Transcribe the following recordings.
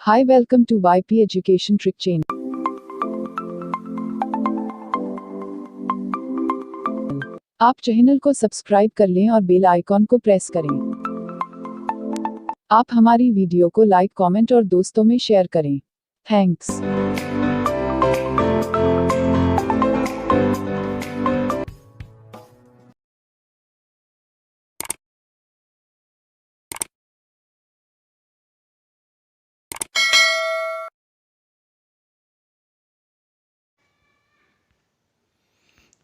Hi, welcome to YP Education Trick Channel. आप channel को subscribe कर लें और बेल आइकॉन को प्रेस करें। आप हमारी वीडियो को लाइक, कमेंट और दोस्तों में शेयर करें। थैंक्स।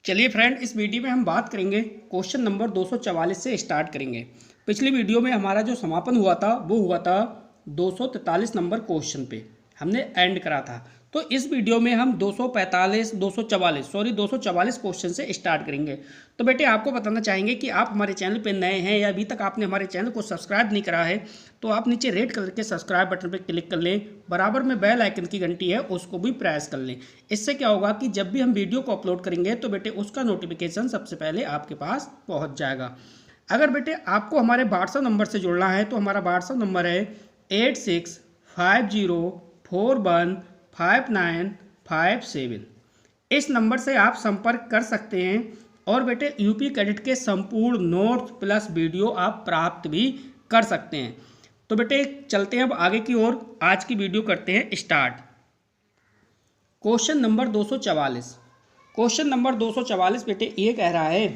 चलिए फ्रेंड, इस वीडियो में हम बात करेंगे क्वेश्चन नंबर 244 से स्टार्ट करेंगे। पिछली वीडियो में हमारा जो समापन हुआ था वो हुआ था 243 नंबर क्वेश्चन पे, हमने एंड करा था। तो इस वीडियो में हम 244 क्वेश्चन से स्टार्ट करेंगे। तो बेटे आपको बताना चाहेंगे कि आप हमारे चैनल पे नए हैं या अभी तक आपने हमारे चैनल को सब्सक्राइब नहीं करा है तो आप नीचे रेड कलर के सब्सक्राइब बटन पर क्लिक कर लें, बराबर में बेल आइकन की घंटी है उसको भी प्रेस कर लें। इससे क्या होगा कि जब भी हम वीडियो को अपलोड करेंगे तो बेटे उसका नोटिफिकेशन सबसे पहले आपके पास पहुँच जाएगा। अगर बेटे आपको हमारे व्हाट्सएप नंबर से जुड़ना है तो हमारा व्हाट्सएप नंबर है 8650415957। इस नंबर से आप संपर्क कर सकते हैं और बेटे यूपी कैडेट के संपूर्ण नोट्स प्लस वीडियो आप प्राप्त भी कर सकते हैं। तो बेटे चलते हैं अब आगे की ओर, आज की वीडियो करते हैं स्टार्ट। क्वेश्चन नंबर 244 बेटे ये कह रहा है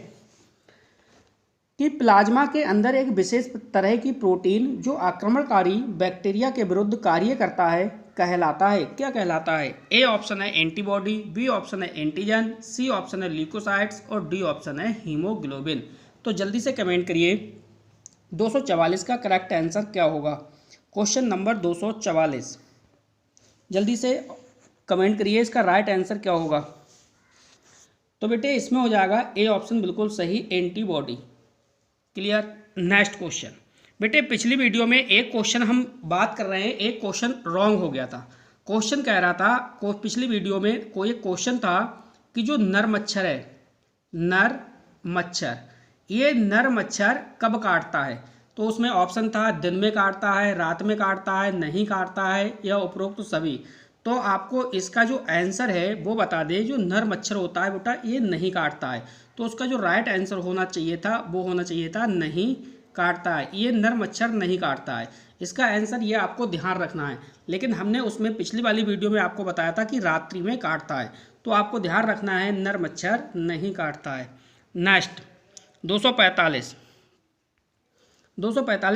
कि प्लाज्मा के अंदर एक विशेष तरह की प्रोटीन जो आक्रमणकारी बैक्टीरिया के विरुद्ध कार्य करता है कहलाता है, क्या कहलाता है? ए ऑप्शन है एंटीबॉडी, बी ऑप्शन है एंटीजन, सी ऑप्शन है ल्यूकोसाइट्स और डी ऑप्शन है हीमोग्लोबिन। तो जल्दी से कमेंट करिए 244 का करेक्ट आंसर क्या होगा। क्वेश्चन नंबर 244 जल्दी से कमेंट करिए, इसका राइट आंसर क्या होगा। तो बेटे इसमें हो जाएगा ए ऑप्शन बिल्कुल सही, एंटीबॉडी। क्लियर। नेक्स्ट क्वेश्चन बेटे, पिछली वीडियो में एक क्वेश्चन हम बात कर रहे हैं, एक क्वेश्चन रॉन्ग हो गया था। क्वेश्चन कह रहा था, पिछली वीडियो में कोई एक क्वेश्चन था कि जो नर मच्छर है, नर मच्छर, ये नर मच्छर कब काटता है? तो उसमें ऑप्शन था दिन में काटता है, रात में काटता है, नहीं काटता है या उपरोक्त सभी। तो आपको इसका जो आंसर है वो बता दें। जो नर मच्छर होता है बेटा ये नहीं काटता है, तो उसका जो राइट आंसर होना चाहिए था वो होना चाहिए था नहीं काटता है। ये नर मच्छर नहीं काटता है, इसका आंसर ये आपको ध्यान रखना है। लेकिन हमने उसमें पिछली वाली वीडियो में आपको बताया था कि रात्रि में काटता है, तो आपको ध्यान रखना है नर मच्छर नहीं काटता है। नेक्स्ट 245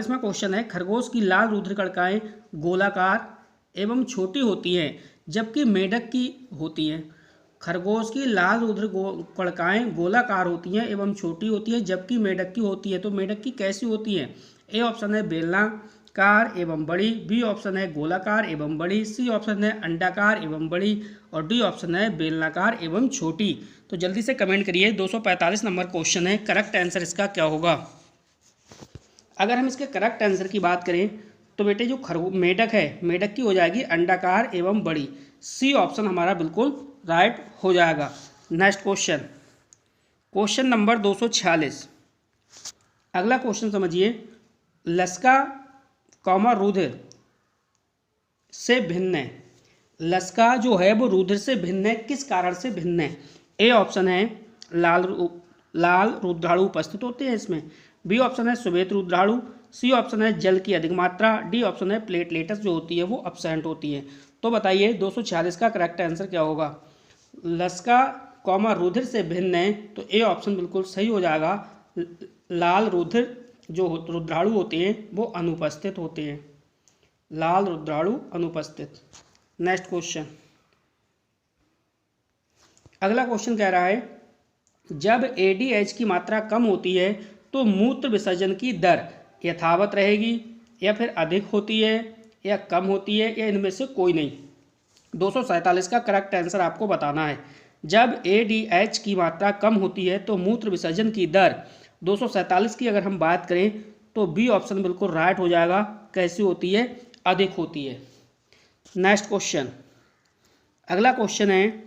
में क्वेश्चन है, खरगोश की लाल रुधिर कणिकाएं गोलाकार एवं छोटी होती हैं जबकि मेढक की होती हैं। खरगोश की लाल रुधिर कणिकाएं गोलाकार होती हैं एवं छोटी होती हैं जबकि मेढक की होती है। तो मेढक की कैसी होती हैं? ए ऑप्शन है बेलनाकार एवं बड़ी, बी ऑप्शन है गोलाकार एवं बड़ी, सी ऑप्शन है अंडाकार एवं बड़ी और डी ऑप्शन है बेलनाकार एवं छोटी। तो जल्दी से कमेंट करिए 245 नंबर क्वेश्चन है, करेक्ट आंसर इसका क्या होगा। अगर हम इसके करेक्ट आंसर की बात करें तो बेटे जो मेढक है, मेढक की हो जाएगी अंडाकार एवं बड़ी। सी ऑप्शन हमारा बिल्कुल राइट हो जाएगा। Next question number 246। अगला क्वेश्चन समझिए, लसका कॉमा रुधिर से भिन्न है। लसका जो है वो रुधिर से भिन्न है, किस कारण से भिन्न है? ए ऑप्शन है लाल रुद्राणु उपस्थित होते हैं इसमें, बी ऑप्शन है श्वेत रुद्राणु, सी ऑप्शन है जल की अधिक मात्रा, डी ऑप्शन है प्लेटलेट्स जो होती है वो एब्सेंट होती है। तो बताइए 246 का करेक्ट आंसर क्या होगा। लसका कॉमा रुधिर से भिन्न है, तो ए ऑप्शन बिल्कुल सही हो जाएगा। लाल रुधिर जो रुद्राणु होते हैं वो अनुपस्थित होते हैं, लाल रुद्राणु अनुपस्थित। नेक्स्ट क्वेश्चन, अगला क्वेश्चन कह रहा है, जब एडीएच की मात्रा कम होती है तो मूत्र विसर्जन की दर यथावत रहेगी या फिर अधिक होती है या कम होती है या इनमें से कोई नहीं। 247 का करेक्ट आंसर आपको बताना है। जब एडीएच की मात्रा कम होती है तो मूत्र विसर्जन की दर 247 की अगर हम बात करें तो बी ऑप्शन बिल्कुल राइट हो जाएगा। कैसी होती है? अधिक होती है। नेक्स्ट क्वेश्चन, अगला क्वेश्चन है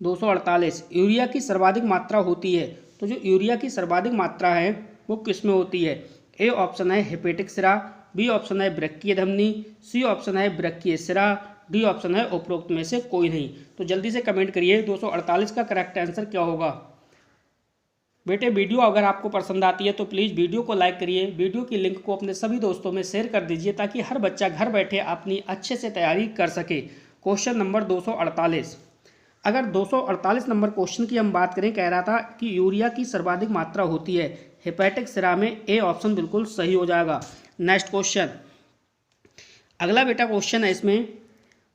248। यूरिया की सर्वाधिक मात्रा होती है, तो जो यूरिया की सर्वाधिक मात्रा है वो किस में होती है? ए ऑप्शन है हेपेटिक सिरा, बी ऑप्शन है वृक्कीय धमनी, सी ऑप्शन है वृक्कीय सिरा, डी ऑप्शन है उपरोक्त में से कोई नहीं। तो जल्दी से कमेंट करिए 248 का करेक्ट आंसर क्या होगा। बेटे वीडियो अगर आपको पसंद आती है तो प्लीज़ वीडियो को लाइक करिए, वीडियो की लिंक को अपने सभी दोस्तों में शेयर कर दीजिए ताकि हर बच्चा घर बैठे अपनी अच्छे से तैयारी कर सके। Question number 248। अगर 248 नंबर क्वेश्चन की हम बात करें, कह रहा था कि यूरिया की सर्वाधिक मात्रा होती है हेपेटिक सिरा में, ए ऑप्शन बिल्कुल सही हो जाएगा। नेक्स्ट क्वेश्चन, अगला बेटा क्वेश्चन है इसमें,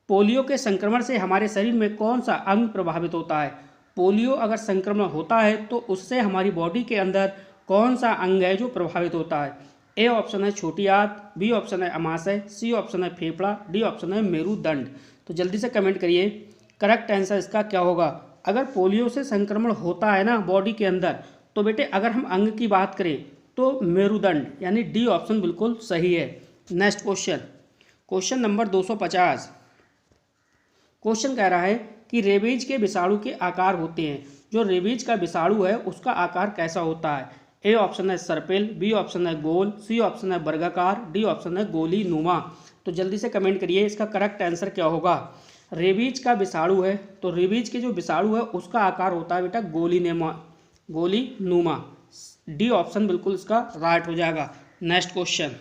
पोलियो के संक्रमण से हमारे शरीर में कौन सा अंग प्रभावित होता है। पोलियो अगर संक्रमण होता है तो उससे हमारी बॉडी के अंदर कौन सा अंग है जो प्रभावित होता है। ए ऑप्शन है छोटी आंत, बी ऑप्शन है अमाशय, सी ऑप्शन है फेफड़ा, डी ऑप्शन है मेरुदंड। तो जल्दी से कमेंट करिए करेक्ट आंसर इसका क्या होगा। अगर पोलियो से संक्रमण होता है ना बॉडी के अंदर, तो बेटे अगर हम अंग की बात करें तो मेरुदंड, यानी डी ऑप्शन बिल्कुल सही है। Next question, question number 250। Question कह रहा है कि रेबीज के विषाणु के आकार होते हैं, जो रेबीज का विषाणु है उसका आकार कैसा होता है। ए ऑप्शन है सर्पिल, बी ऑप्शन है गोल, सी ऑप्शन है वर्गाकार, डी ऑप्शन है गोली नुमा। तो जल्दी से कमेंट करिए इसका करेक्ट आंसर क्या होगा। रेबीज का विषाणु है तो रेबीज के जो विषाणु है उसका आकार होता है बेटा गोली नुमा। डी ऑप्शन बिल्कुल इसका राइट हो जाएगा। नेक्स्ट क्वेश्चन,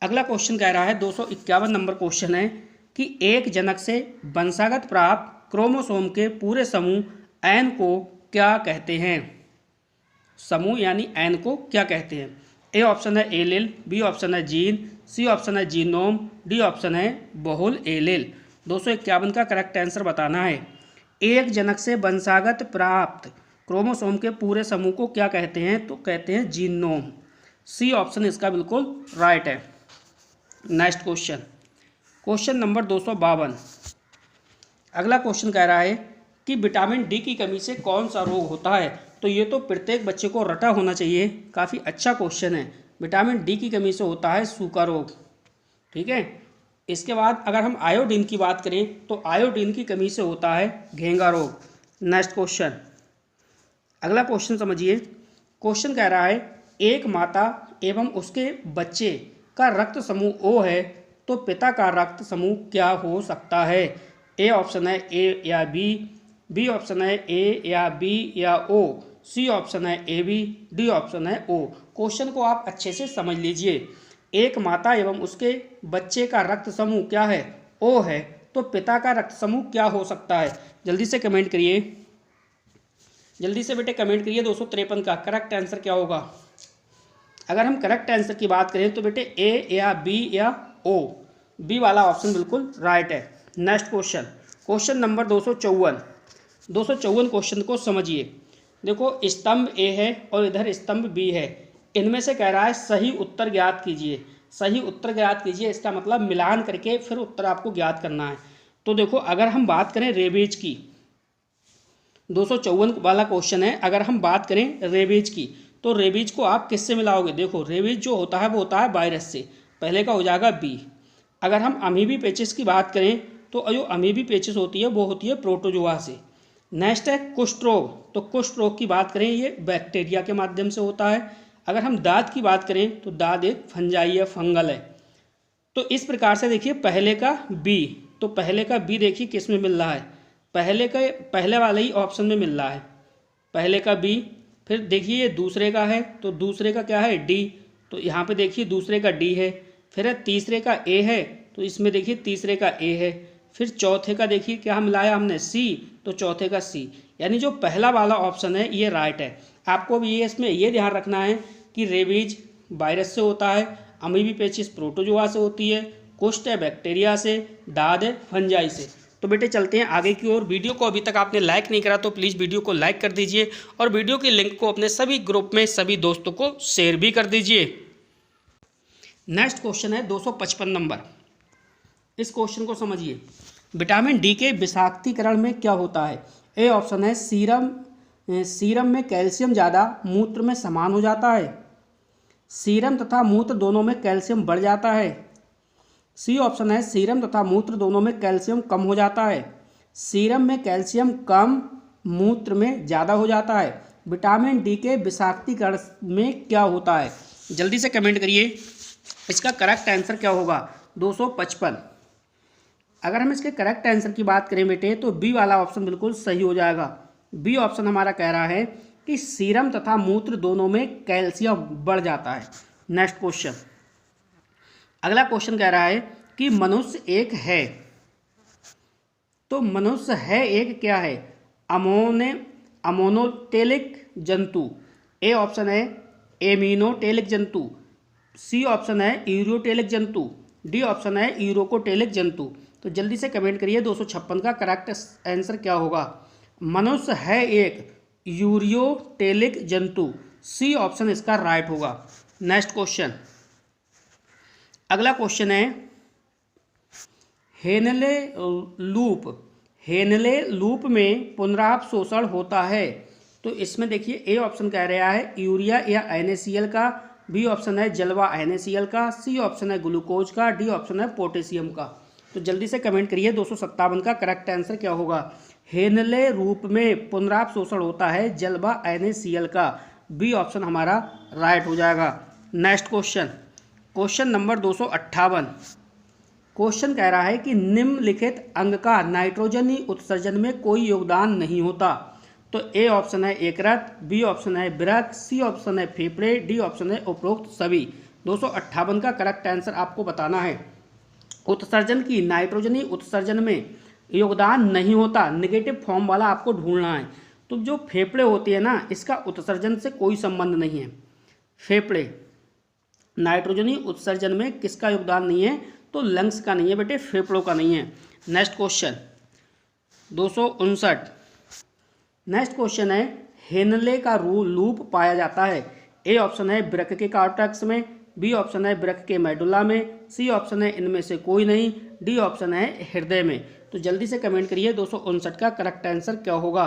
अगला क्वेश्चन कह रहा है 251 नंबर क्वेश्चन है कि एक जनक से वंशागत प्राप्त क्रोमोसोम के पूरे समूह एन को क्या कहते हैं। समूह यानी एन को क्या कहते हैं। ए ऑप्शन है एलिल, बी ऑप्शन है जीन, सी ऑप्शन है जीनोम, डी ऑप्शन है बहुल एलिल। 251 का करेक्ट आंसर बताना है। एक जनक से वंशागत प्राप्त क्रोमोसोम के पूरे समूह को क्या कहते हैं, तो कहते हैं जीनोम। सी ऑप्शन इसका बिल्कुल राइट है। Next question, question number 252। अगला क्वेश्चन कह रहा है कि विटामिन डी की कमी से कौन सा रोग होता है। तो ये तो प्रत्येक बच्चे को रटा होना चाहिए, काफ़ी अच्छा क्वेश्चन है। विटामिन डी की कमी से होता है सूखा रोग, ठीक है। इसके बाद अगर हम आयोडीन की बात करें तो आयोडीन की कमी से होता है घेंगा रोग। नेक्स्ट क्वेश्चन, अगला क्वेश्चन समझिए। क्वेश्चन कह रहा है एक माता एवं उसके बच्चे का रक्त समूह ओ है तो पिता का रक्त समूह क्या हो सकता है। ए ऑप्शन है ए या बी, बी ऑप्शन है ए या बी या ओ, सी ऑप्शन है ए बी, डी ऑप्शन है ओ। क्वेश्चन को आप अच्छे से समझ लीजिए। एक माता एवं उसके बच्चे का रक्त समूह क्या है, ओ है, तो पिता का रक्त समूह क्या हो सकता है। जल्दी से कमेंट करिए, जल्दी से बेटे कमेंट करिए 253 का करेक्ट आंसर क्या होगा। अगर हम करेक्ट आंसर की बात करें तो बेटे ए या बी या ओ, बी वाला ऑप्शन बिल्कुल राइट है। Next question, question number 254 question को समझिए। देखो स्तंभ ए है और इधर स्तंभ बी है, इनमें से कह रहा है सही उत्तर ज्ञात कीजिए। सही उत्तर ज्ञात कीजिए इसका मतलब मिलान करके फिर उत्तर आपको ज्ञात करना है। तो देखो अगर हम बात करें रेबीज की, 254 वाला क्वेश्चन है, अगर हम बात करें रेबीज की तो रेबीज को आप किससे मिलाओगे। देखो रेबीज जो होता है वो होता है वायरस से, पहले का हो जाएगा बी। अगर हम अमीबी पेचिस की बात करें तो जो अमीबी पेचिस होती है वो होती है प्रोटोजोआ से। नेक्स्ट है कुष्ठ रोग, तो कुष्ठ रोग की बात करें ये बैक्टीरिया के माध्यम से होता है। अगर हम दाद की बात करें तो दाद एक फंजाई है, फंगल है। तो इस प्रकार से देखिए पहले का बी, तो पहले का बी देखिए किस में मिल रहा है, पहले वाले ही ऑप्शन में मिल रहा है, पहले का बी। फिर देखिए ये दूसरे का है तो दूसरे का क्या है डी, तो यहाँ पे देखिए दूसरे का डी है। फिर तीसरे का ए है तो इसमें देखिए तीसरे का ए है। फिर चौथे का देखिए क्या मिलाया हमने सी, तो चौथे का सी, यानी जो पहला वाला ऑप्शन है ये राइट है। आपको भी ये इसमें ये ध्यान रखना है कि रेबीज वायरस से होता है, अमीबी पेचिस प्रोटोजोआ से होती है, कुष्ठ है बैक्टीरिया से, दाद है फंजाई से। तो बेटे चलते हैं आगे की ओर। वीडियो को अभी तक आपने लाइक नहीं करा तो प्लीज़ वीडियो को लाइक कर दीजिए और वीडियो की लिंक को अपने सभी ग्रुप में सभी दोस्तों को शेयर भी कर दीजिए। नेक्स्ट क्वेश्चन है 255 नंबर। इस क्वेश्चन को समझिए। विटामिन डी के विषाक्तीकरण में क्या होता है। ए ऑप्शन है सीरम में कैल्शियम ज़्यादा मूत्र में समान हो जाता है, सीरम तथा मूत्र दोनों में कैल्शियम बढ़ जाता है। सी ऑप्शन है सीरम तथा मूत्र दोनों में कैल्शियम कम हो जाता है, सीरम में कैल्शियम कम मूत्र में ज़्यादा हो जाता है। विटामिन डी के विषाक्तीकरण में क्या होता है। जल्दी से कमेंट करिए इसका करेक्ट आंसर क्या होगा? 255। अगर हम इसके करेक्ट आंसर की बात करें बेटे तो बी वाला ऑप्शन बिल्कुल सही हो जाएगा। बी ऑप्शन हमारा कह रहा है कि सीरम तथा मूत्र दोनों में कैल्शियम बढ़ जाता है। नेक्स्ट क्वेश्चन, अगला क्वेश्चन कह रहा है कि मनुष्य एक है, तो मनुष्य है एक क्या है? अमोनोटेलिक जंतु। ए ऑप्शन है एमिनोटेलिक जंतु, सी ऑप्शन है यूरोटेलिक जंतु, डी ऑप्शन है यूरोकोटेलिक जंतु। तो जल्दी से कमेंट करिए 256 का करेक्ट आंसर क्या होगा? मनुष्य है एक यूरियोटेलिक जंतु, सी ऑप्शन इसका राइट होगा। नेक्स्ट क्वेश्चन, अगला क्वेश्चन है हेनले लूप। हेनले लूप में पुनरावशोषण होता है, तो इसमें देखिए ए ऑप्शन कह रहा है यूरिया या NaCl का, बी ऑप्शन है जलवा NaCl का, सी ऑप्शन है ग्लूकोज का, डी ऑप्शन है पोटेशियम का। तो जल्दी से कमेंट करिए 257 का करेक्ट आंसर क्या होगा? हेनले रूप में पुनरावशोषण होता है जलवा NaCl का, बी ऑप्शन हमारा राइट हो जाएगा। Next question, question number 258। Question कह रहा है कि निम्नलिखित अंग का नाइट्रोजनी उत्सर्जन में कोई योगदान नहीं होता। तो ए ऑप्शन है यकृत, बी ऑप्शन है वृक्क, सी ऑप्शन है फेफड़े, डी ऑप्शन है उपरोक्त सभी। 258 का करेक्ट आंसर आपको बताना है। उत्सर्जन की नाइट्रोजनी उत्सर्जन में योगदान नहीं होता, नेगेटिव फॉर्म वाला आपको ढूंढना है। तो जो फेफड़े होती है ना, इसका उत्सर्जन से कोई संबंध नहीं है। फेफड़े नाइट्रोजनी उत्सर्जन में किसका योगदान नहीं है? तो लंग्स का नहीं है बेटे, फेफड़ों का नहीं है। Next question 259। नेक्स्ट क्वेश्चन है हेनले का लूप पाया जाता है। ए ऑप्शन है वृक्क के कॉर्टेक्स में, बी ऑप्शन है वृक्क के मेडुला में, सी ऑप्शन है इनमें से कोई नहीं, डी ऑप्शन है हृदय में। तो जल्दी से कमेंट करिए 259 का करेक्ट आंसर क्या होगा?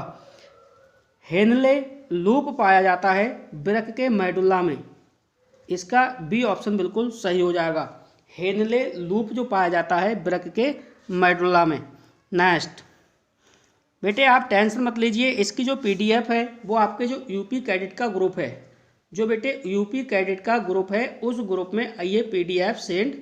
हेनले लूप पाया जाता है वृक्क के मेडुला में, इसका बी ऑप्शन बिल्कुल सही हो जाएगा। हेनले लूप जो पाया जाता है वृक्क के मेडुला में। नेक्स्ट बेटे आप टेंशन मत लीजिए, इसकी जो PDF है वो आपके जो यूपी कैडेट का ग्रुप है, जो बेटे यूपी कैडेट का ग्रुप है उस ग्रुप में ये PDF सेंड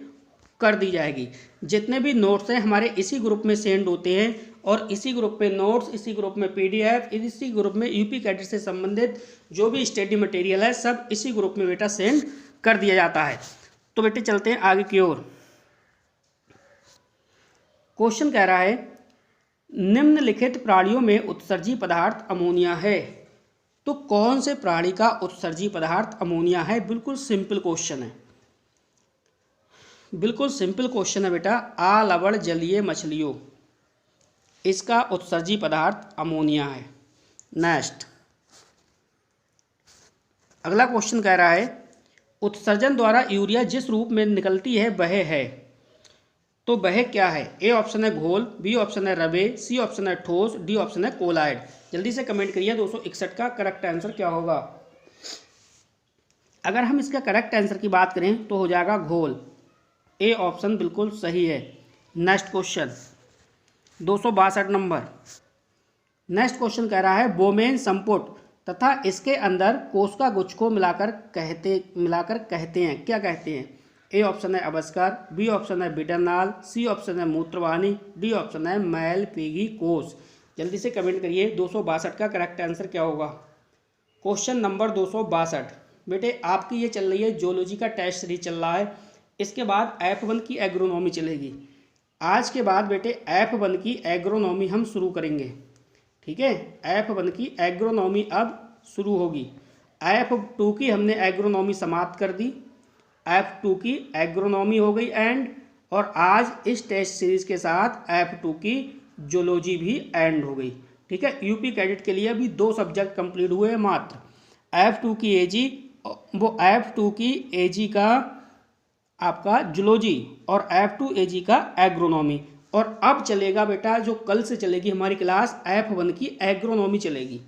कर दी जाएगी। जितने भी नोट्स हैं हमारे इसी ग्रुप में सेंड होते हैं, और इसी ग्रुप में नोट्स, इसी ग्रुप में PDF, इसी ग्रुप में यूपी कैडेट से संबंधित जो भी स्टडी मटेरियल है सब इसी ग्रुप में बेटा सेंड कर दिया जाता है। तो बेटे चलते हैं आगे की ओर। क्वेश्चन कह रहा है निम्नलिखित प्राणियों में उत्सर्जी पदार्थ अमोनिया है, तो कौन से प्राणी का उत्सर्जी पदार्थ अमोनिया है? बिल्कुल सिंपल क्वेश्चन है, बिल्कुल सिंपल क्वेश्चन है बेटा। आलवण जलीय मछलियों, इसका उत्सर्जी पदार्थ अमोनिया है। नेक्स्ट अगला क्वेश्चन कह रहा है उत्सर्जन द्वारा यूरिया जिस रूप में निकलती है वह है, तो वह क्या है? ए ऑप्शन है घोल, बी ऑप्शन है रवे, सी ऑप्शन है ठोस, डी ऑप्शन है कोलाइड। जल्दी से कमेंट करिए 261 का करेक्ट आंसर क्या होगा? अगर हम इसका करेक्ट आंसर की बात करें तो हो जाएगा घोल, ए ऑप्शन बिल्कुल सही है। Next question 262 number. Next question कह रहा है बोमेन संपुट तथा इसके अंदर कोशिका गुच्छ को मिलाकर कहते हैं, क्या कहते हैं? ए ऑप्शन है अबस्कर, बी ऑप्शन है बिडरनाल, सी ऑप्शन है मूत्रवाहिनी, डी ऑप्शन है मैलपीगी कोश। जल्दी से कमेंट करिए 262 का करेक्ट आंसर क्या होगा? क्वेश्चन नंबर 262 बेटे आपकी ये चल रही है जूलॉजी का टेस्ट सीरीज चल रहा है, इसके बाद F1 की एग्रोनॉमी चलेगी। आज के बाद बेटे F1 की एग्रोनॉमी हम शुरू करेंगे, ठीक है? F1 की एग्रोनॉमी अब शुरू होगी। F2 की हमने एग्रोनॉमी समाप्त कर दी, F2 की एग्रोनॉमी हो गई एंड, और आज इस टेस्ट सीरीज के साथ F2 की जूलॉजी भी एंड हो गई, ठीक है? यूपी कैडेट के लिए अभी 2 सब्जेक्ट कंप्लीट हुए हैं मात्र, F2 की AG, वो F2 की AG का आपका जूलॉजी और F2 AG का एग्रोनॉमी। और अब चलेगा बेटा जो कल से चलेगी हमारी क्लास F1 की एग्रोनॉमी चलेगी।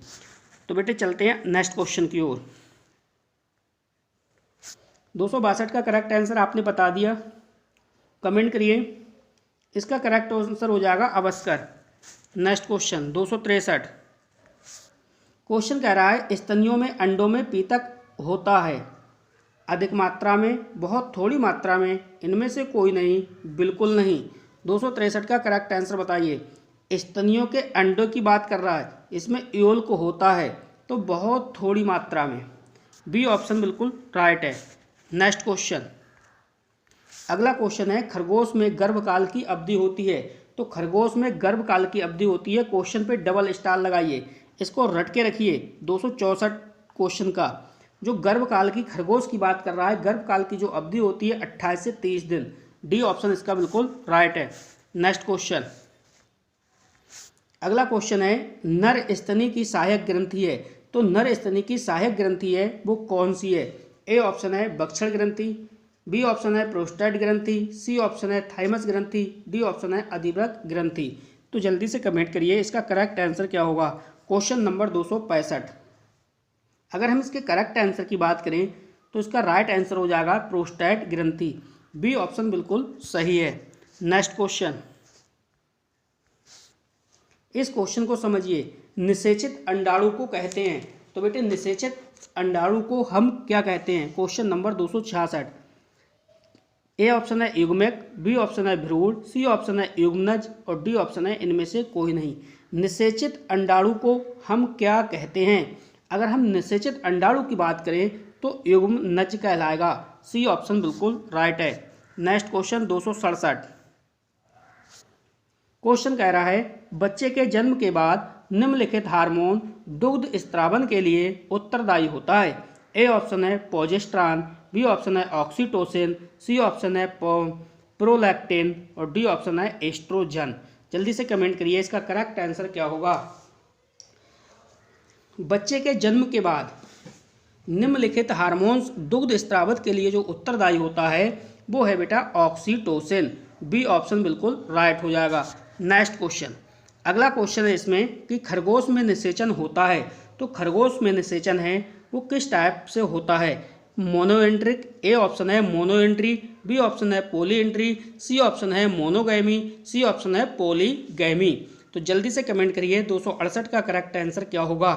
तो बेटे चलते हैं नेक्स्ट क्वेश्चन की ओर। 262 का करेक्ट आंसर आपने बता दिया, कमेंट करिए। इसका करेक्ट आंसर हो जाएगा अबस्कर। Next question 263। क्वेश्चन कह रहा है स्तनियों में अंडों में पीतक होता है, अधिक मात्रा में, बहुत थोड़ी मात्रा में, इनमें से कोई नहीं, बिल्कुल नहीं। 263 का करेक्ट आंसर बताइए। स्तनियों के अंडों की बात कर रहा है, इसमें योल को होता है तो बहुत थोड़ी मात्रा में। बी ऑप्शन बिल्कुल राइट है। नेक्स्ट क्वेश्चन, अगला क्वेश्चन है खरगोश में गर्भकाल की अवधि होती है। तो खरगोश में गर्भकाल की अवधि होती है, क्वेश्चन पे डबल स्टार लगाइए, इसको रट के रखिए। 264 क्वेश्चन का जो गर्भकाल की खरगोश की बात कर रहा है, गर्भकाल की जो अवधि होती है 28 से 30 दिन। डी ऑप्शन इसका बिल्कुल राइट है। नेक्स्ट क्वेश्चन, अगला क्वेश्चन है नर स्तनी की सहायक ग्रंथि है। तो नर स्तनी की सहायक ग्रंथि है वो कौन सी है? ए ऑप्शन है बक्षण ग्रंथि, बी ऑप्शन है प्रोस्टेट ग्रंथि, सी ऑप्शन है थाइमस ग्रंथि, डी ऑप्शन है अधिवृक्क ग्रंथि। तो जल्दी से कमेंट करिए इसका करेक्ट आंसर क्या होगा। Question number 265। अगर हम इसके करेक्ट आंसर की बात करें तो इसका राइट आंसर हो जाएगा प्रोस्टेट ग्रंथि। बी ऑप्शन बिल्कुल सही है। नेक्स्ट क्वेश्चन, इस क्वेश्चन को समझिए। निषेचित अंडाणु को कहते हैं। तो बेटे निषेचित अंडाणु को हम क्या कहते हैं? Question number 266। ए ऑप्शन है युग्मक, बी ऑप्शन है भ्रूण, सी ऑप्शन है युग्मनज और डी ऑप्शन है इनमें से कोई नहीं। निषेचित अंडाणु को हम क्या कहते हैं? अगर हम निषेचित अंडाणु की बात करें तो युग्मनज कहलाएगा। सी ऑप्शन बिल्कुल राइट है। Next question 267। क्वेश्चन कह रहा है बच्चे के जन्म के बाद निम्नलिखित हार्मोन दुग्ध स्त्रावन के लिए उत्तरदायी होता है। ए ऑप्शन है प्रोजेस्टेरॉन, बी ऑप्शन है ऑक्सीटोसिन, सी ऑप्शन है प्रोलैक्टिन और डी ऑप्शन है एस्ट्रोजन। जल्दी से कमेंट करिए इसका करेक्ट आंसर क्या होगा। बच्चे के जन्म के बाद निम्नलिखित हार्मोन्स दुग्ध स्त्रावत के लिए जो उत्तरदायी होता है वो है बेटा ऑक्सीटोसिन। बी ऑप्शन बिल्कुल राइट हो जाएगा। नेक्स्ट क्वेश्चन, अगला क्वेश्चन है इसमें कि खरगोश में निषेचन होता है। तो खरगोश में निषेचन है वो किस टाइप से होता है? मोनोएंट्रिक, ए ऑप्शन है मोनोएंट्री, बी ऑप्शन है पॉलीएंट्री, सी ऑप्शन है मोनोगैमी, सी ऑप्शन है पॉलीगैमी। तो जल्दी से कमेंट करिए 268 का करेक्ट आंसर क्या होगा।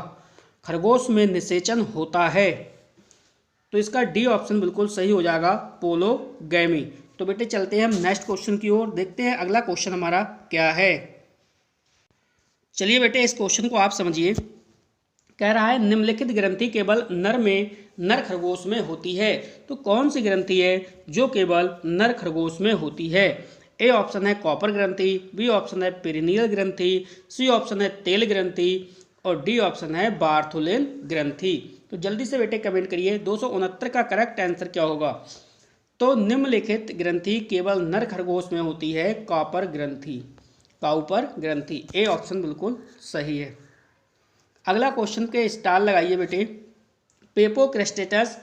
खरगोश में निषेचन होता है तो इसका डी ऑप्शन बिल्कुल सही हो जाएगा, पोलोगैमी। तो बेटे चलते हैं हम नेक्स्ट क्वेश्चन की ओर, देखते हैं अगला क्वेश्चन हमारा क्या है। चलिए बेटे इस क्वेश्चन को आप समझिए। कह रहा है निम्नलिखित ग्रंथि केवल नर खरगोश में होती है। तो कौन सी ग्रंथि है जो केवल नर खरगोश में होती है? ए ऑप्शन है कॉपर ग्रंथि, बी ऑप्शन है पेरिनियल ग्रंथि, सी ऑप्शन है तेल ग्रंथि और डी ऑप्शन है बार्थोलिन ग्रंथि। तो जल्दी से बेटे कमेंट करिए 269 का करेक्ट आंसर क्या होगा। तो निम्नलिखित ग्रंथि केवल नर खरगोश में होती है कॉपर ग्रंथि, काउपर ग्रंथि। ए ऑप्शन बिल्कुल सही है। अगला क्वेश्चन के स्टार लगाइए बेटे। पेपोक्रेस्टेटस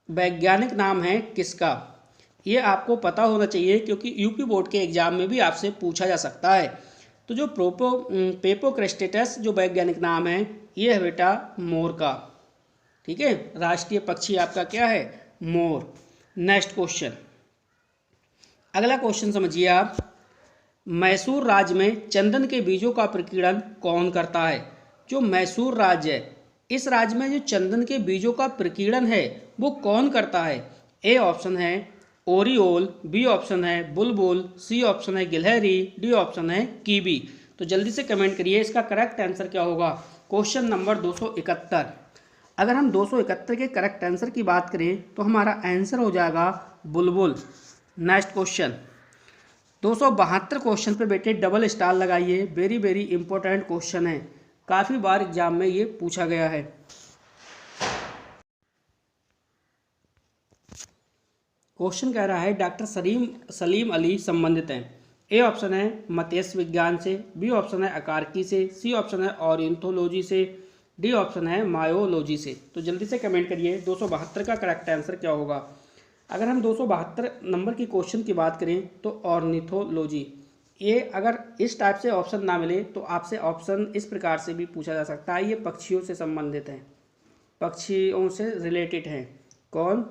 वैज्ञानिक नाम है किसका? ये आपको पता होना चाहिए क्योंकि यूपी बोर्ड के एग्जाम में भी आपसे पूछा जा सकता है। तो जो पेपोक्रेस्टेटस जो वैज्ञानिक नाम है ये है बेटा मोर का। ठीक है, राष्ट्रीय पक्षी आपका क्या है? मोर। नेक्स्ट क्वेश्चन, अगला क्वेश्चन समझिए आप। मैसूर राज्य में चंदन के बीजों का प्रकीर्णन कौन करता है? जो मैसूर राज्य है इस राज्य में जो चंदन के बीजों का प्रकीर्णन है वो कौन करता है? ए ऑप्शन है ओरियोल, बी ऑप्शन है बुलबुल, सी ऑप्शन है गिलहरी, डी ऑप्शन है कीवी। तो जल्दी से कमेंट करिए इसका करेक्ट आंसर क्या होगा। Question number 271। अगर हम 271 के करेक्ट आंसर की बात करें तो हमारा आंसर हो जाएगा बुलबुल। नेक्स्ट क्वेश्चन 272 क्वेश्चन पे बेटे डबल स्टार लगाइए, वेरी वेरी इंपॉर्टेंट क्वेश्चन है, काफ़ी बार एग्जाम में ये पूछा गया है। क्वेश्चन कह रहा है डॉक्टर सलीम अली संबंधित हैं। ए ऑप्शन है मत्स्य विज्ञान से, बी ऑप्शन है अकार्की से, सी ऑप्शन है ऑरियंथोलॉजी से, डी ऑप्शन है मायोलॉजी से। तो जल्दी से कमेंट करिए 272 का करेक्ट आंसर क्या होगा। अगर हम 272 नंबर की क्वेश्चन की बात करें तो ऑर्निथोलॉजी। ये अगर इस टाइप से ऑप्शन ना मिले तो आपसे ऑप्शन इस प्रकार से भी पूछा जा सकता है, ये पक्षियों से संबंधित हैं, पक्षियों से रिलेटेड हैं। कौन?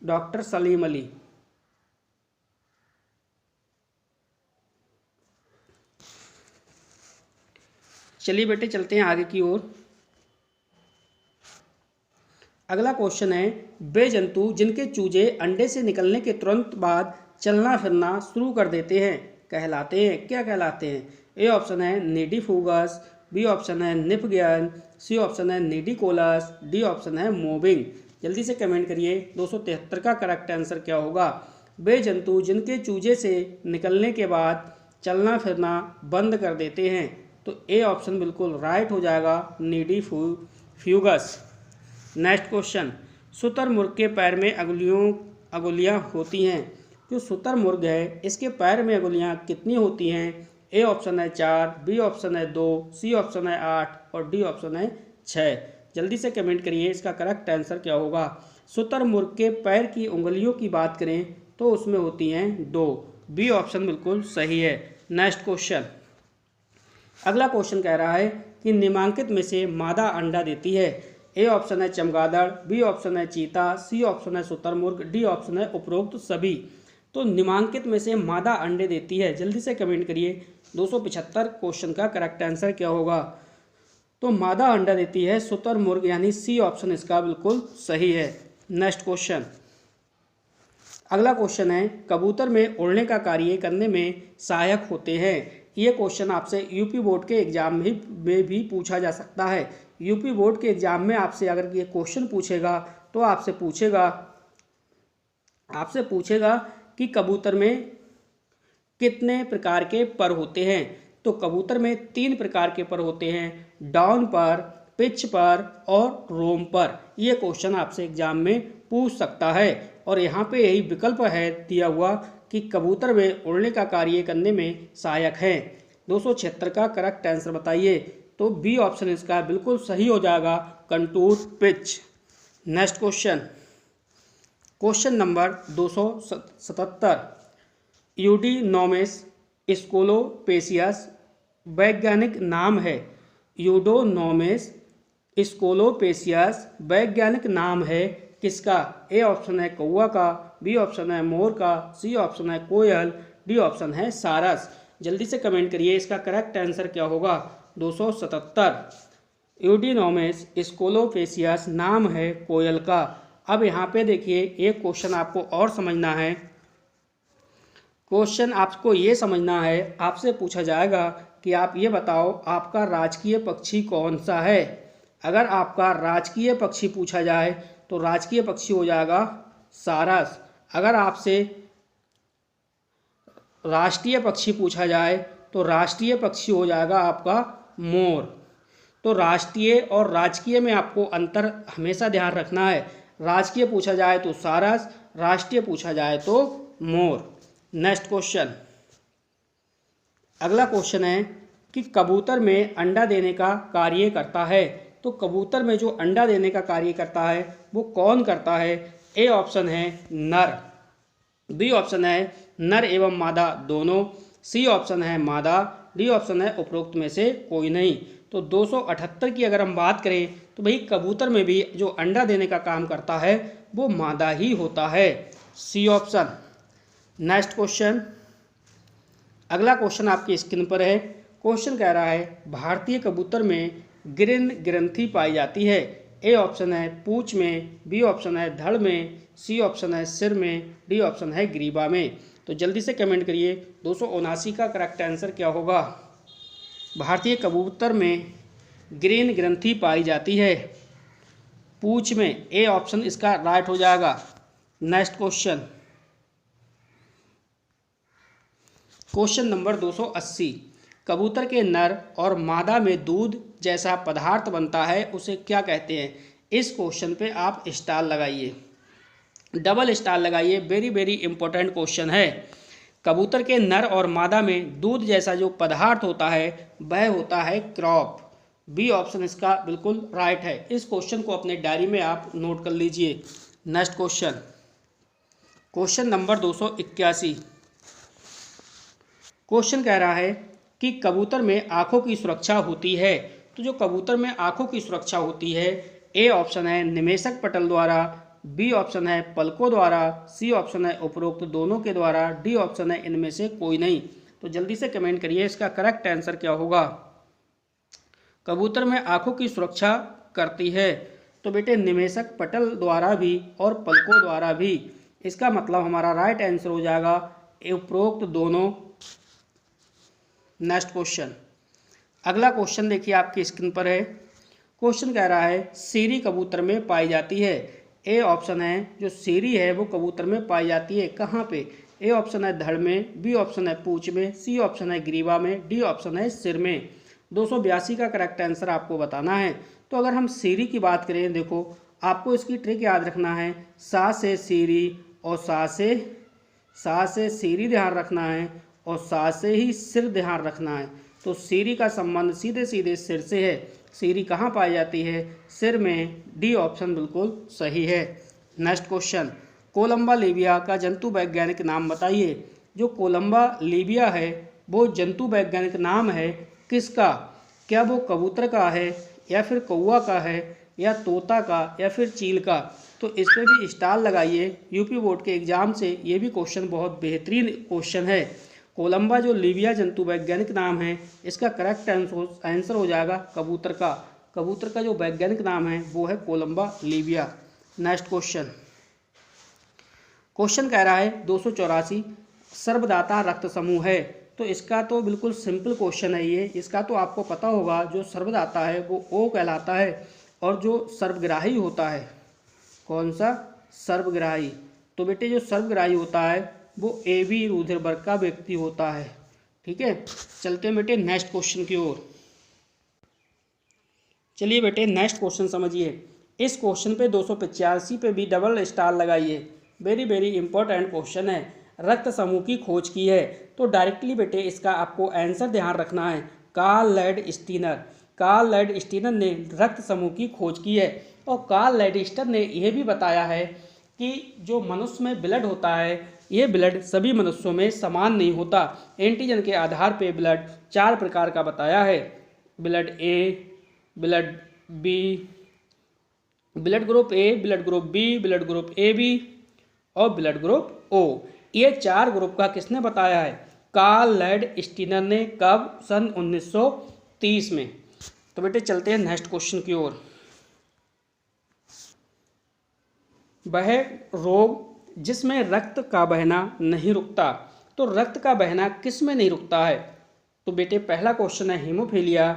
डॉक्टर सलीम अली। चलिए बेटे चलते हैं आगे की ओर। अगला क्वेश्चन है, वे जंतु जिनके चूजे अंडे से निकलने के तुरंत बाद चलना फिरना शुरू कर देते हैं कहलाते हैं, क्या कहलाते हैं? ए ऑप्शन है निडिफूगस, बी ऑप्शन है निपगियन, सी ऑप्शन है निडिकोलस, डी ऑप्शन है मूविंग। जल्दी से कमेंट करिए 273 का करेक्ट आंसर क्या होगा। वे जंतु जिनके चूजे से निकलने के बाद चलना फिरना बंद कर देते हैं, तो ए ऑप्शन बिल्कुल राइट हो जाएगा, निडिफ्यूगस। नेक्स्ट क्वेश्चन, शुतुरमुर्ग के पैर में अंगुलियां होती हैं। जो शुतुरमुर्ग है इसके पैर में अंगुलियां कितनी होती हैं? ए ऑप्शन है 4, बी ऑप्शन है 2, सी ऑप्शन है 8 और डी ऑप्शन है 6। जल्दी से कमेंट करिए इसका करेक्ट आंसर क्या होगा। शुतुरमुर्ग के पैर की उंगलियों की बात करें तो उसमें होती हैं 2, बी ऑप्शन बिल्कुल सही है। नेक्स्ट क्वेश्चन, अगला क्वेश्चन कह रहा है कि निम्नलिखित में से मादा अंडा देती है। ए ऑप्शन है चमगादड़, बी ऑप्शन है चीता, सी ऑप्शन है शुतुरमुर्ग, डी ऑप्शन है उपरोक्त सभी। तो निम्नलिखित में से मादा अंडे देती है, जल्दी से कमेंट करिए 275 क्वेश्चन का करेक्ट आंसर क्या होगा। तो मादा अंडा देती है शुतुरमुर्ग, यानी सी ऑप्शन इसका बिल्कुल सही है। नेक्स्ट क्वेश्चन, अगला क्वेश्चन है, कबूतर में उड़ने का कार्य करने में सहायक होते हैं। ये क्वेश्चन आपसे यूपी बोर्ड के एग्जाम में भी पूछा जा सकता है। यूपी बोर्ड के एग्जाम में आपसे अगर ये क्वेश्चन पूछेगा तो आपसे पूछेगा कि कबूतर में कितने प्रकार के पर होते हैं। तो कबूतर में 3 प्रकार के पर होते हैं, डाउन पर, पिच पर और रोम पर। ये क्वेश्चन आपसे एग्जाम में पूछ सकता है और यहाँ पे यही विकल्प है दिया हुआ कि कबूतर में उड़ने का कार्य करने में सहायक है। 276 का करेक्ट आंसर बताइए। तो बी ऑप्शन इसका बिल्कुल सही हो जाएगा, contour pitch. Next question, question number 277, यूडीनोमिस स्कोलोपेसियस वैज्ञानिक नाम है। यूडोनोमिस स्कोलोपेसियस वैज्ञानिक नाम है किसका? ए ऑप्शन है कौवा का, बी ऑप्शन है मोर का, सी ऑप्शन है कोयल, डी ऑप्शन है सारस। जल्दी से कमेंट करिए इसका करेक्ट आंसर क्या होगा। 277, यूडीनोमिस स्कोलोपेसियस नाम है कोयल का। अब यहाँ पे देखिए एक क्वेश्चन आपको और समझना है। क्वेश्चन आपको ये समझना है, आपसे पूछा जाएगा कि आप ये बताओ आपका राजकीय पक्षी कौन सा है। अगर आपका राजकीय पक्षी पूछा जाए तो राजकीय पक्षी हो जाएगा सारस। अगर आपसे राष्ट्रीय पक्षी पूछा जाए तो राष्ट्रीय पक्षी हो जाएगा आपका मोर। तो राष्ट्रीय और राजकीय में आपको अंतर हमेशा ध्यान रखना है। राजकीय पूछा जाए तो सारस, राष्ट्रीय पूछा जाए तो मोर। नेक्स्ट क्वेश्चन, अगला क्वेश्चन है कि कबूतर में अंडा देने का कार्य करता है। तो कबूतर में जो अंडा देने का कार्य करता है वो कौन करता है? ए ऑप्शन है नर, बी ऑप्शन है नर एवं मादा दोनों, सी ऑप्शन है मादा, डी ऑप्शन है उपरोक्त में से कोई नहीं। तो 278 की अगर हम बात करें तो भाई कबूतर में भी जो अंडा देने का काम करता है वो मादा ही होता है, सी ऑप्शन। नेक्स्ट क्वेश्चन, अगला क्वेश्चन आपकी स्क्रीन पर है। क्वेश्चन कह रहा है भारतीय कबूतर में गिरिन ग्रंथि पाई जाती है। ए ऑप्शन है पूंछ में, बी ऑप्शन है धड़ में, सी ऑप्शन है सिर में, डी ऑप्शन है ग्रीवा में। तो जल्दी से कमेंट करिए 279 का करेक्ट आंसर क्या होगा। भारतीय कबूतर में ग्रीन ग्रंथि पाई जाती है पूंछ में, ए ऑप्शन इसका राइट हो जाएगा। नेक्स्ट क्वेश्चन, क्वेश्चन नंबर 280, कबूतर के नर और मादा में दूध जैसा पदार्थ बनता है उसे क्या कहते हैं? इस क्वेश्चन पे आप स्टार लगाइए, डबल स्टार लगाइए, वेरी वेरी इंपॉर्टेंट क्वेश्चन है। कबूतर के नर और मादा में दूध जैसा जो पदार्थ होता है वह होता है क्रॉप, बी ऑप्शन इसका बिल्कुल राइट है। इस क्वेश्चन को अपने डायरी में आप नोट कर लीजिए। Next question, question number 281, question कह रहा है कि कबूतर में आँखों की सुरक्षा होती है। तो जो कबूतर में आँखों की सुरक्षा होती है, ए ऑप्शन है निमेशक पटल द्वारा, बी ऑप्शन है पलकों द्वारा, सी ऑप्शन है उपरोक्त दोनों के द्वारा, डी ऑप्शन है इनमें से कोई नहीं। तो जल्दी से कमेंट करिए इसका करेक्ट आंसर क्या होगा। कबूतर में आँखों की सुरक्षा करती है, तो बेटे निमेशक पटल द्वारा भी और पलकों द्वारा भी। इसका मतलब हमारा राइट आंसर हो जाएगा उपरोक्त दोनों। नेक्स्ट क्वेश्चन, अगला क्वेश्चन देखिए आपकी स्क्रीन पर है। क्वेश्चन कह रहा है सीरी कबूतर में पाई जाती है। ए ऑप्शन है जो सीरी है वो कबूतर में पाई जाती है कहाँ पे? ए ऑप्शन है धड़ में, बी ऑप्शन है पूंछ में, सी ऑप्शन है ग्रीवा में, डी ऑप्शन है सिर में। 282 का करेक्ट आंसर आपको बताना है। तो अगर हम सीरी की बात करें, देखो आपको इसकी ट्रिक याद रखना है, सा से सीरी और सा से सीरी ध्यान रखना है और सा से ही सिर ध्यान रखना है। तो सीरी का संबंध सीधे सीधे सिर से है। सीरी कहाँ पाई जाती है? सिर में। डी ऑप्शन बिल्कुल सही है। नेक्स्ट क्वेश्चन, कोलंबा लीबिया का जंतु वैज्ञानिक नाम बताइए। जो कोलंबा लीबिया है वो जंतु वैज्ञानिक नाम है किसका? क्या वो कबूतर का है या फिर कौवा का है या तोता का या फिर चील का? तो इस पर भी स्टार लगाइए। यूपी बोर्ड के एग्जाम से ये भी क्वेश्चन बहुत बेहतरीन क्वेश्चन है। कोलंबा जो लीबिया जंतु वैज्ञानिक नाम है, इसका करेक्ट आंसर हो जाएगा कबूतर का। कबूतर का जो वैज्ञानिक नाम है वो है Columba Libya. Next question, question कह रहा है 284 सर्वदाता रक्त समूह है। तो इसका तो बिल्कुल सिंपल क्वेश्चन है ये। इसका तो आपको पता होगा, जो सर्वदाता है वो ओ कहलाता है और जो सर्वग्राही होता है, कौन सा? सर्वग्राही। तो बेटे जो सर्वग्राही होता है वो ए बी रुधिर वर्ग का व्यक्ति होता है। ठीक है, चलते हैं बेटे नेक्स्ट क्वेश्चन की ओर। चलिए बेटे नेक्स्ट क्वेश्चन समझिए। इस क्वेश्चन पे 285 पे भी डबल स्टार लगाइए। वेरी वेरी इंपॉर्टेंट क्वेश्चन है। रक्त समूह की खोज की है। तो डायरेक्टली बेटे इसका आपको आंसर ध्यान रखना है, कार्ल लैंडस्टीनर। कार्ल लैंडस्टीनर ने रक्त समूह की खोज की है। और कार्ल लैंडस्टीनर ने यह भी बताया है कि जो मनुष्य में ब्लड होता है, ये ब्लड सभी मनुष्यों में समान नहीं होता। एंटीजन के आधार पे ब्लड 4 प्रकार का बताया है। Blood A, blood B, blood group A, blood group B, blood group A B और ब्लड ग्रुप ओ। ये 4 ग्रुप का किसने बताया है? कार्ल लैंडस्टीनर ने। कब? सन 1930 में। तो बेटे चलते हैं नेक्स्ट क्वेश्चन की ओर। वह रोग जिसमें रक्त का बहना नहीं रुकता। तो रक्त का बहना किस में नहीं रुकता है? तो बेटे पहला क्वेश्चन है हीमोफीलिया,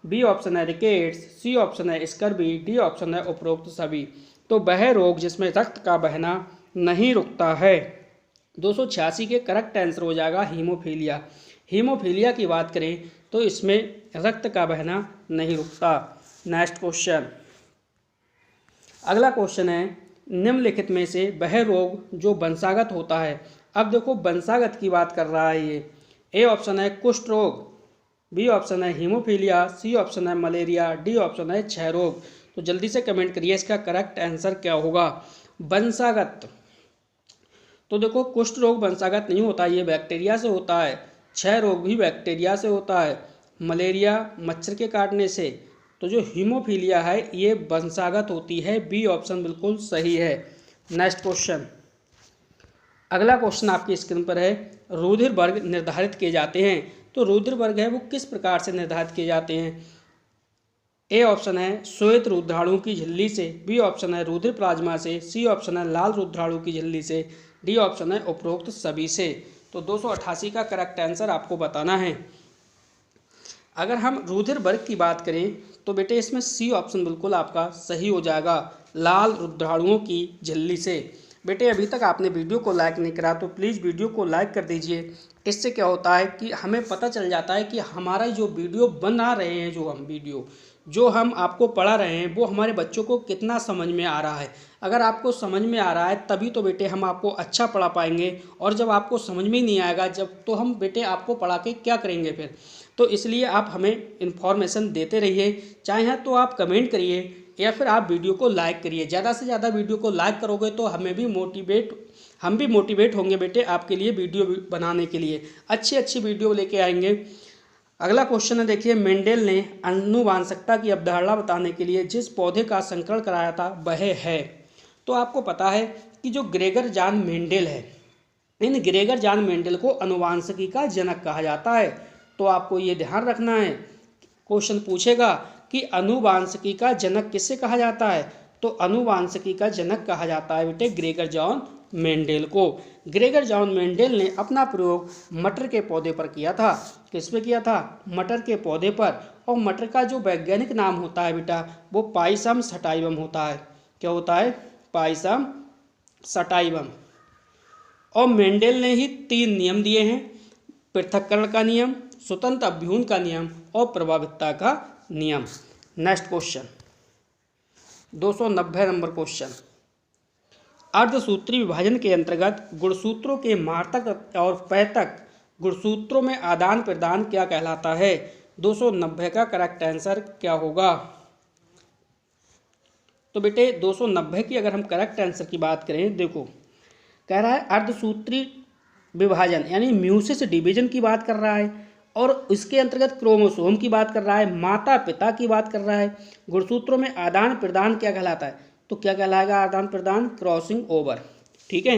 बी ऑप्शन है रिकेट्स, सी ऑप्शन है स्कर्वी, डी ऑप्शन है उपरोक्त सभी। तो वह रोग जिसमें रक्त का बहना नहीं रुकता है। 286 के करेक्ट आंसर हो जाएगा हीमोफीलिया। हीमोफीलिया की बात करें तो इसमें रक्त का बहना नहीं रुकता। नेक्स्ट क्वेश्चन, अगला क्वेश्चन है निम्नलिखित में से वह रोग जो वंशागत होता है। अब देखो वंशागत की बात कर रहा है ये। ए ऑप्शन है कुष्ठ रोग, बी ऑप्शन है हीमोफीलिया, सी ऑप्शन है मलेरिया, डी ऑप्शन है क्षय रोग। तो जल्दी से कमेंट करिए इसका करेक्ट आंसर क्या होगा। वंशागत, तो देखो कुष्ठ रोग वंशागत नहीं होता, ये बैक्टीरिया से होता है। क्षय रोग भी बैक्टीरिया से होता है, मलेरिया मच्छर के काटने से। तो जो हीमोफीलिया है ये वंशागत होती है। बी ऑप्शन बिल्कुल सही है। नेक्स्ट क्वेश्चन, अगला क्वेश्चन आपकी स्क्रीन पर है रुधिर वर्ग निर्धारित किए जाते हैं। तो रुधिर वर्ग है वो किस प्रकार से निर्धारित किए जाते हैं? ए ऑप्शन है श्वेत रुधिराणु की झिल्ली से, बी ऑप्शन है रुधिर प्लाज्मा से, सी ऑप्शन है लाल रुधिराणु की झिल्ली से, डी ऑप्शन है उपरोक्त सभी से। तो 288 का करेक्ट आंसर आपको बताना है। अगर हम रुधिर वर्ग की बात करें तो बेटे इसमें सी ऑप्शन बिल्कुल आपका सही हो जाएगा, लाल रुधिराणुओं की झिल्ली से। बेटे अभी तक आपने वीडियो को लाइक नहीं करा तो प्लीज़ वीडियो को लाइक कर दीजिए। इससे क्या होता है कि हमें पता चल जाता है कि हमारा जो वीडियो बना रहे हैं, जो हम आपको पढ़ा रहे हैं वो हमारे बच्चों को कितना समझ में आ रहा है। अगर आपको समझ में आ रहा है तभी तो बेटे हम आपको अच्छा पढ़ा पाएंगे, और जब आपको समझ में ही नहीं आएगा जब तो हम बेटे आपको पढ़ा के क्या करेंगे फिर। तो इसलिए आप हमें इन्फॉर्मेशन देते रहिए, चाहे तो आप कमेंट करिए या फिर आप वीडियो को लाइक करिए। ज़्यादा से ज़्यादा वीडियो को लाइक करोगे तो हम भी मोटिवेट होंगे बेटे आपके लिए वीडियो बनाने के लिए। अच्छी वीडियो लेके आएंगे। अगला क्वेश्चन है देखिए, मेंडेल ने आनुवांशिकता की अवधारणा बताने के लिए जिस पौधे का संकलन कराया था वह है। तो आपको पता है कि जो ग्रेगर जॉन मेंडेल है, इन ग्रेगर जॉन मेंडेल को आनुवांशिकी का जनक कहा जाता है। तो आपको ये ध्यान रखना है, क्वेश्चन पूछेगा कि आनुवांशिकी का जनक किससे कहा जाता है। तो अनुवांशिकी का जनक कहा जाता है बेटे ग्रेगर जॉन मेंडेल को। ग्रेगर जॉन मेंडेल ने अपना प्रयोग मटर के पौधे पर किया था। किस पे किया था? मटर के पौधे पर। और मटर का जो वैज्ञानिक नाम होता है बेटा वो पाइसम सटाइवम होता है। क्या होता है? Pisum sativum. और मेंडेल ने ही 3 नियम दिए हैं: पृथक्करण का नियम, स्वतंत्र अभ्यूहन का नियम और प्रभावितता का नियम। नेक्स्ट क्वेश्चन 290 नंबर क्वेश्चन। अर्धसूत्री विभाजन के अंतर्गत गुणसूत्रों के मार्तक और पैतक गुणसूत्रों में आदान प्रदान क्या कहलाता है? 290 का करेक्ट आंसर क्या होगा? तो बेटे 290 की अगर हम करेक्ट आंसर की बात करें, देखो कह रहा है अर्धसूत्री विभाजन यानी म्यूसिस डिवीजन की बात कर रहा है और इसके अंतर्गत क्रोमोसोम की बात कर रहा है, माता पिता की बात कर रहा है। गुणसूत्रों में आदान प्रदान क्या कहलाता है? तो क्या कहलाएगा आदान प्रदान? Crossing over. ठीक है,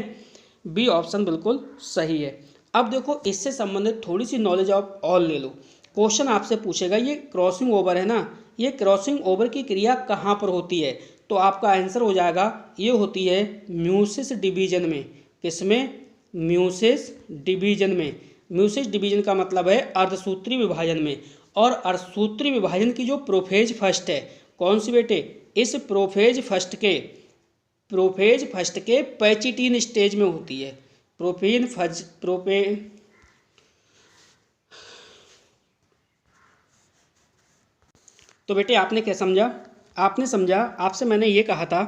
बी ऑप्शन बिल्कुल सही है। अब देखो इससे संबंधित थोड़ी सी नॉलेज आप और ले लो। क्वेश्चन आपसे पूछेगा ये क्रॉसिंग ओवर है ना, ये क्रॉसिंग ओवर की क्रिया कहाँ पर होती है? तो आपका आंसर हो जाएगा ये होती है म्यूसिस डिवीजन में। किसमें? म्यूसिस डिवीजन में। म्यूसिस डिवीजन का मतलब है अर्धसूत्री विभाजन में। और अर्धसूत्री विभाजन की जो प्रोफेज फर्स्ट है, कौन सी बेटे? इस प्रोफेज फर्स्ट के पैचिटीन स्टेज में होती है। तो बेटे आपने क्या समझा? आपने समझा, आपसे मैंने ये कहा था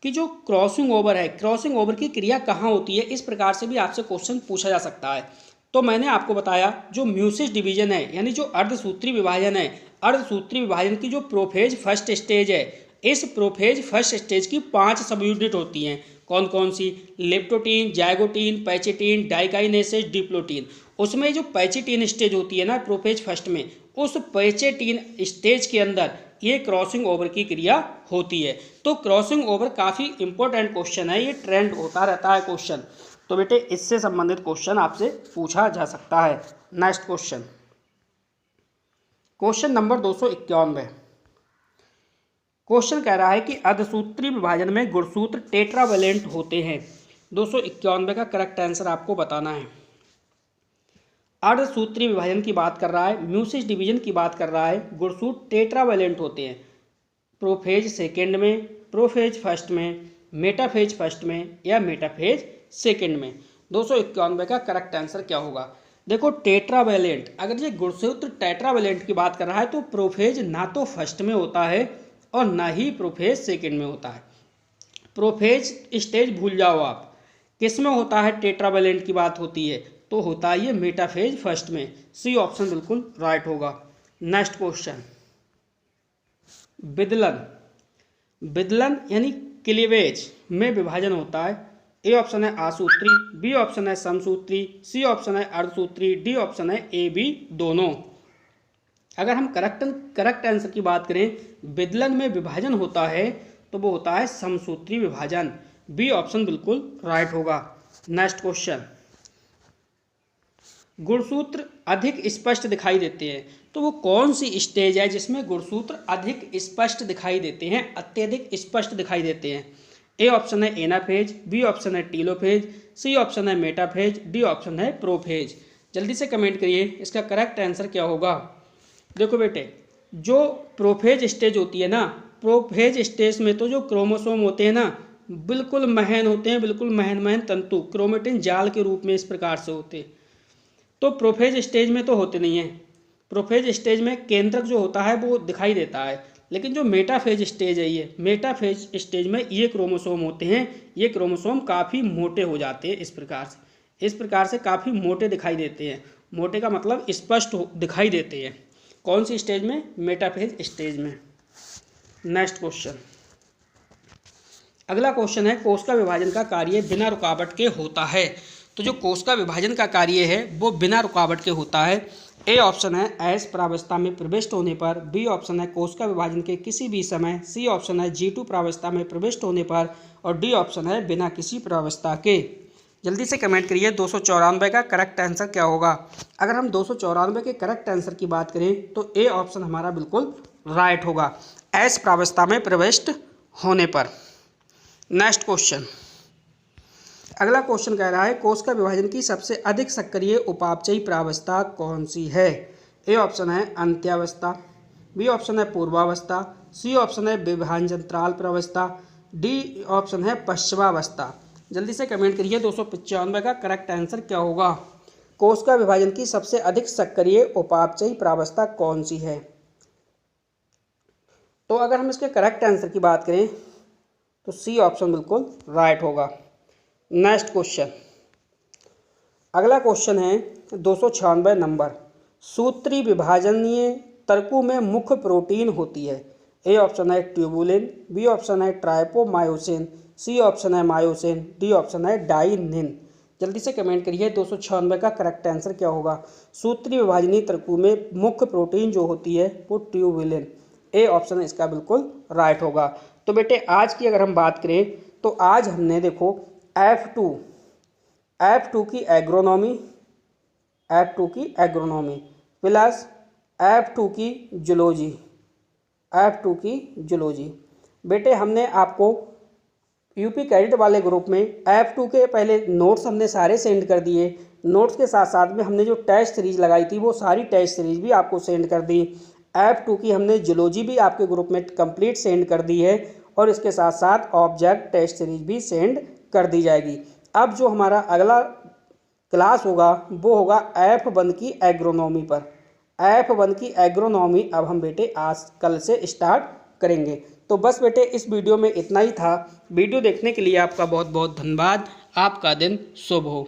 कि जो क्रॉसिंग ओवर है, क्रॉसिंग ओवर की क्रिया कहाँ होती है, इस प्रकार से भी आपसे क्वेश्चन पूछा जा सकता है। तो मैंने आपको बताया जो म्यूसिस डिवीजन है यानी जो अर्धसूत्री विभाजन है, अर्धसूत्री विभाजन की जो प्रोफेज फर्स्ट स्टेज है, इस प्रोफेज फर्स्ट स्टेज की 5 सब यूनिट होती हैं। कौन कौन सी? Leptotene, zygotene, pachytene, diakinesis, diplotene. उसमें जो पैचिटीन स्टेज होती है ना प्रोफेज फर्स्ट में, उस पैचिटीन स्टेज के अंदर ये क्रॉसिंग ओवर की क्रिया होती है। तो क्रॉसिंग ओवर काफ़ी इंपॉर्टेंट क्वेश्चन है, ये ट्रेंड होता रहता है क्वेश्चन। तो बेटे इससे संबंधित क्वेश्चन आपसे पूछा जा सकता है। Next question, question number 291। Question कह रहा है कि अर्धसूत्री विभाजन में गुणसूत्र टेट्रावैलेंट होते हैं। 291 का करेक्ट आंसर आपको बताना है। अर्धसूत्री विभाजन की बात कर रहा है, म्यूसिस डिवीजन की बात कर रहा है, गुणसूत्र टेट्रावैलेंट होते हैं। प्रोफेज सेकेंड में, प्रोफेज फर्स्ट में, मेटाफेज फर्स्ट में या मेटाफेज सेकेंड में। 291 का करेक्ट आंसर क्या होगा? देखो टेट्रावैलेंट, अगर ये गुणसूत्र टेट्रावैलेंट की बात कर रहा है तो प्रोफेज ना तो फर्स्ट में होता है और ना ही प्रोफेज सेकेंड में होता है। प्रोफेज स्टेज भूल जाओ आप, किस में होता है टेट्रावैलेंट की बात होती है? तो होता है ये मेटाफेज फर्स्ट में। सी ऑप्शन बिल्कुल राइट होगा। नेक्स्ट क्वेश्चन, विदलन। विदलन यानी क्लीवेज में विभाजन होता है। ए ऑप्शन है आसूत्री, बी ऑप्शन है समसूत्री, सी ऑप्शन है अर्धसूत्री, डी ऑप्शन है ए बी दोनों। अगर हम करेक्ट आंसर की बात करें, विदलन में विभाजन होता है तो वो होता है समसूत्री विभाजन। बी ऑप्शन बिल्कुल राइट होगा। नेक्स्ट क्वेश्चन, गुणसूत्र अधिक स्पष्ट दिखाई देते हैं, तो वो कौन सी स्टेज है जिसमें गुणसूत्र अधिक स्पष्ट दिखाई देते हैं, अत्यधिक स्पष्ट दिखाई देते हैं? ए ऑप्शन है एनाफेज, बी ऑप्शन है टीलोफेज, सी ऑप्शन है मेटाफेज, डी ऑप्शन है प्रोफेज। जल्दी से कमेंट करिए इसका करेक्ट आंसर क्या होगा। देखो बेटे जो प्रोफेज स्टेज होती है ना, प्रोफेज स्टेज में तो जो क्रोमोसोम होते हैं ना बिल्कुल महीन होते हैं, बिल्कुल महीन तंतु क्रोमेटिन जाल के रूप में इस प्रकार से होते हैं। तो प्रोफेज स्टेज में तो होते नहीं हैं। प्रोफेज स्टेज में केंद्रक जो होता है वो दिखाई देता है, लेकिन जो मेटाफेज स्टेज है, ये मेटाफेज स्टेज में ये क्रोमोसोम होते हैं, ये क्रोमोसोम काफ़ी मोटे हो जाते हैं। इस प्रकार से काफ़ी मोटे दिखाई देते हैं। मोटे का मतलब स्पष्ट दिखाई देते हैं। कौन सी स्टेज में? मेटाफेज स्टेज में। नेक्स्ट क्वेश्चन, अगला क्वेश्चन है कोशिका विभाजन का कार्य बिना रुकावट के होता है। तो जो कोशिका विभाजन का कार्य है वो बिना रुकावट के होता है। ए ऑप्शन है एस प्रावस्था में प्रविष्ट होने पर, बी ऑप्शन है कोशिका विभाजन के किसी भी समय, सी ऑप्शन है G2 प्रावस्था में प्रविष्ट होने पर और डी ऑप्शन है बिना किसी प्रावस्था के। जल्दी से कमेंट करिए 294 का करेक्ट आंसर क्या होगा। अगर हम 294 के करेक्ट आंसर की बात करें तो ए ऑप्शन हमारा बिल्कुल राइट होगा, एस प्रावस्था में प्रविष्ट होने पर। नेक्स्ट क्वेश्चन, अगला क्वेश्चन कह रहा है कोशिका विभाजन की सबसे अधिक सक्रिय उपापचयी प्रावस्था कौन सी है। ए ऑप्शन है अंत्यावस्था, बी ऑप्शन है पूर्वावस्था, सी ऑप्शन है विभाजनांतराल प्रावस्था, डी ऑप्शन है पश्चिमावस्था। जल्दी से कमेंट करिए 295 का करेक्ट आंसर क्या होगा। कोशिका विभाजन की सबसे अधिक सक्रिय उपापचयी प्रावस्था कौन सी है। तो अगर हम इसके करेक्ट आंसर की बात करें तो सी ऑप्शन बिल्कुल राइट होगा। नेक्स्ट क्वेश्चन, अगला क्वेश्चन है 296 नंबर, सूत्री विभाजनीय तर्कु में मुख्य प्रोटीन होती है। ए ऑप्शन है ट्यूबुलिन, बी ऑप्शन है ट्राइपोमायोसिन, सी ऑप्शन है मायोसिन, डी ऑप्शन है डाइनिन। जल्दी से कमेंट करिए 296 का करेक्ट आंसर क्या होगा। सूत्री विभाजनीय तर्कु में मुख्य प्रोटीन जो होती है वो ट्यूबुलिन। ए ऑप्शन इसका बिल्कुल राइट होगा। तो बेटे आज की अगर हम बात करें तो आज हमने देखो F2 की एग्रोनॉमी, F2 की एग्रोनॉमी प्लस F2 की जूलॉजी, F2 की जूलॉजी। बेटे हमने आपको यूपी कैडेट वाले ग्रुप में F2 के पहले नोट्स हमने सारे सेंड कर दिए। नोट्स के साथ साथ में हमने जो टेस्ट सीरीज लगाई थी वो सारी टेस्ट सीरीज भी आपको सेंड कर दी। F2 की हमने जूलॉजी भी आपके ग्रुप में कंप्लीट सेंड कर दी है और इसके साथ साथ ऑब्जेक्ट टेस्ट सीरीज भी सेंड कर दी जाएगी। अब जो हमारा अगला क्लास होगा वो होगा F1 की एग्रोनॉमी पर। F1 की एग्रोनॉमी अब हम बेटे आज कल से स्टार्ट करेंगे। तो बस बेटे इस वीडियो में इतना ही था। वीडियो देखने के लिए आपका बहुत बहुत धन्यवाद। आपका दिन शुभ हो।